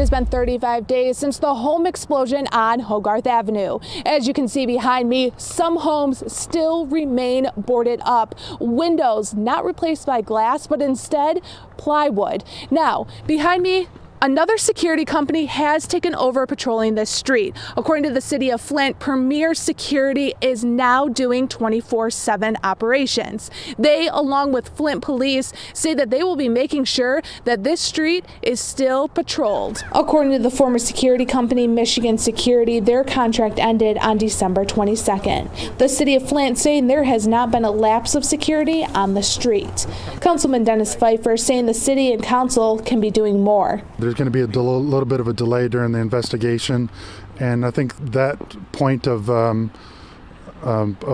has been 35 days since the home explosion on Hogarth Avenue. As you can see behind me, some homes still remain boarded up. Windows not replaced by glass, but instead plywood. Now, behind me, another security company has taken over patrolling this street. According to the City of Flint, Premier Security is now doing 24/7 operations. They, along with Flint Police, say that they will be making sure that this street is still patrolled. According to the former security company, Michigan Security, their contract ended on December 22nd. The City of Flint saying there has not been a lapse of security on the street. Councilman Dennis Pfeiffer saying the city and council can be doing more. There's going to be a little bit of a delay during the investigation, and I think that point of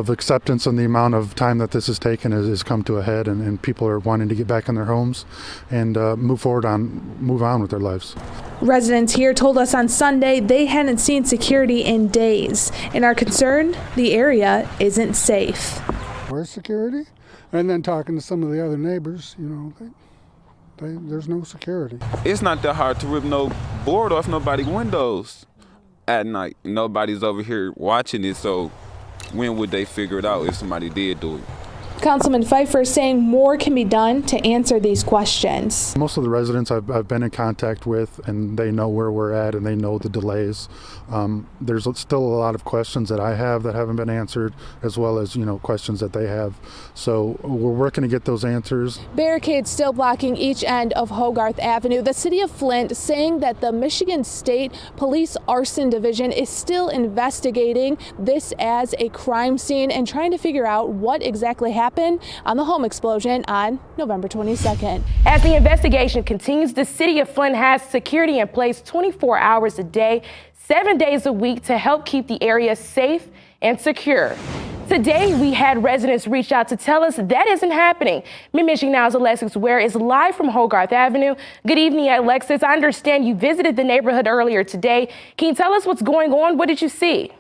acceptance and the amount of time that this has taken has come to a head, and people are wanting to get back in their homes and move on with their lives. Residents here told us on Sunday they hadn't seen security in days and are concerned the area isn't safe. Where's security? And then talking to some of the other neighbors, there's no security. It's not that hard to rip no board off nobody's windows at night. Nobody's over here watching it, so when would they figure it out if somebody did do it? Councilman Pfeiffer saying more can be done to answer these questions. Most of the residents I've been in contact with, and they know where we're at and they know the delays. There's still a lot of questions that I have that haven't been answered, as well as questions that they have. So we're working to get those answers. Barricades still blocking each end of Hogarth Avenue. The City of Flint saying that the Michigan State Police Arson Division is still investigating this as a crime scene and trying to figure out what exactly happened on the home explosion on November 22nd. As the investigation continues, the City of Flint has security in place 24 hours a day, 7 days a week to help keep the area safe and secure. Today, we had residents reach out to tell us that isn't happening. Mid-MichiganNow's Alexis Ware is live from Hogarth Avenue. Good evening, Alexis. I understand you visited the neighborhood earlier today. Can you tell us what's going on? What did you see?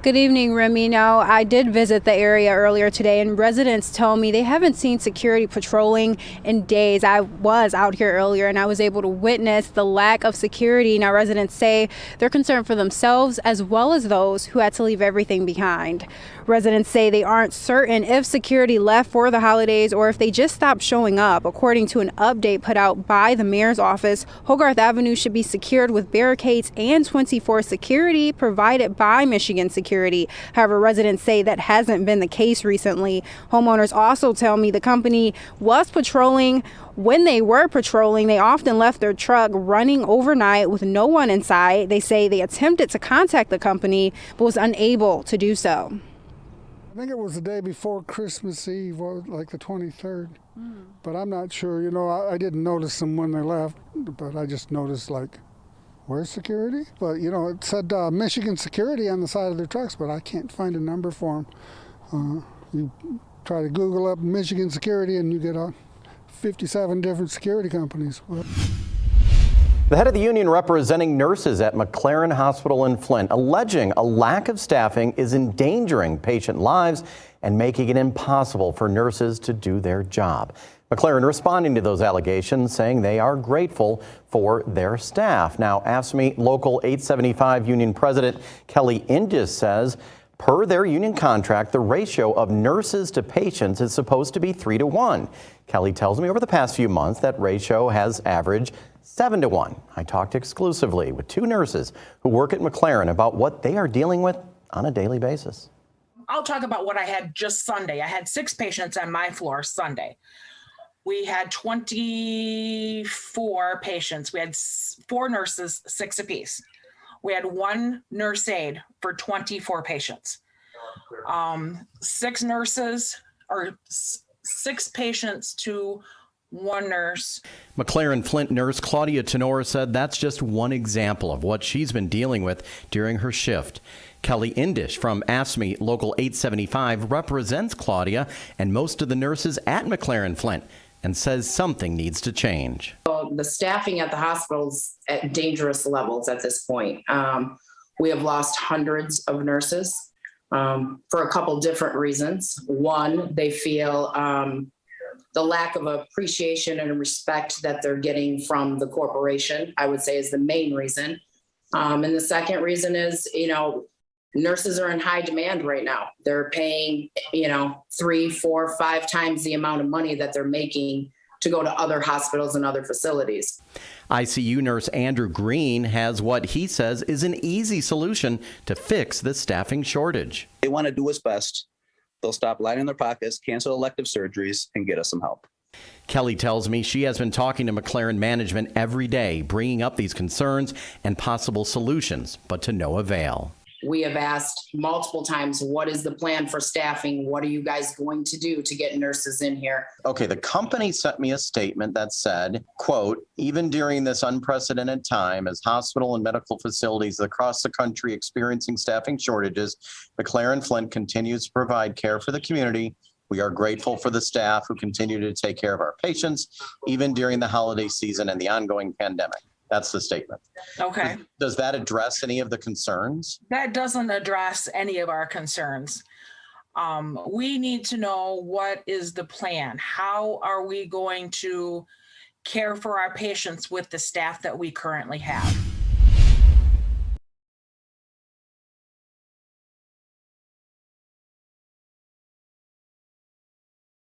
Good evening, Remy. Now, I did visit the area earlier today, and residents tell me they haven't seen security patrolling in days. I was out here earlier, and I was able to witness the lack of security. Now, residents say they're concerned for themselves as well as those who had to leave everything behind. Residents say they aren't certain if security left for the holidays or if they just stopped showing up. According to an update put out by the mayor's office, Hogarth Avenue should be secured with barricades and 24 security provided by Michigan Security. However, residents say that hasn't been the case recently. Homeowners also tell me the company was patrolling. When they were patrolling, they often left their truck running overnight with no one inside. They say they attempted to contact the company but was unable to do so. I think it was the day before Christmas Eve, like the 23rd. But I'm not sure. I didn't notice them when they left, but I just noticed, where's security? But, it said Michigan Security on the side of their trucks, but I can't find a number for them. You try to Google up Michigan Security and you get 57 different security companies. The head of the union representing nurses at McLaren Hospital in Flint alleging a lack of staffing is endangering patient lives and making it impossible for nurses to do their job. McLaren responding to those allegations, saying they are grateful for their staff. Now, AFSCME Local 875 Union President Kelly Indus says per their union contract, the ratio of nurses to patients is supposed to be 3-to-1. Kelly tells me over the past few months that ratio has averaged 7-to-1. I talked exclusively with two nurses who work at McLaren about what they are dealing with on a daily basis. I'll talk about what I had just Sunday. I had 6 patients on my floor Sunday. We had 24 patients. We had 4 nurses, 6 apiece. We had 1 nurse aide for 24 patients. 6 nurses or 6 patients to 1 nurse. McLaren Flint nurse Claudia Tenor said that's just one example of what she's been dealing with during her shift. Kelly Indish from AFSCME Local 875 represents Claudia and most of the nurses at McLaren Flint and says something needs to change. The staffing at the hospital's at dangerous levels at this point. We have lost hundreds of nurses for a couple different reasons. One, they feel the lack of appreciation and respect that they're getting from the corporation, I would say, is the main reason. And the second reason is, nurses are in high demand right now. They're paying, 3, 4, 5 times the amount of money that they're making to go to other hospitals and other facilities. ICU nurse Andrew Green has what he says is an easy solution to fix the staffing shortage. They want to do what's best. They'll stop lying in their pockets, cancel elective surgeries, and get us some help. Kelly tells me she has been talking to McLaren management every day, bringing up these concerns and possible solutions, but to no avail. We have asked multiple times, what is the plan for staffing? What are you guys going to do to get nurses in here? Okay, the company sent me a statement that said, quote, even during this unprecedented time as hospital and medical facilities across the country experiencing staffing shortages, McLaren Flint continues to provide care for the community. We are grateful for the staff who continue to take care of our patients, even during the holiday season and the ongoing pandemic. That's the statement. Okay. Does that address any of the concerns? That doesn't address any of our concerns. We need to know what is the plan. How are we going to care for our patients with the staff that we currently have?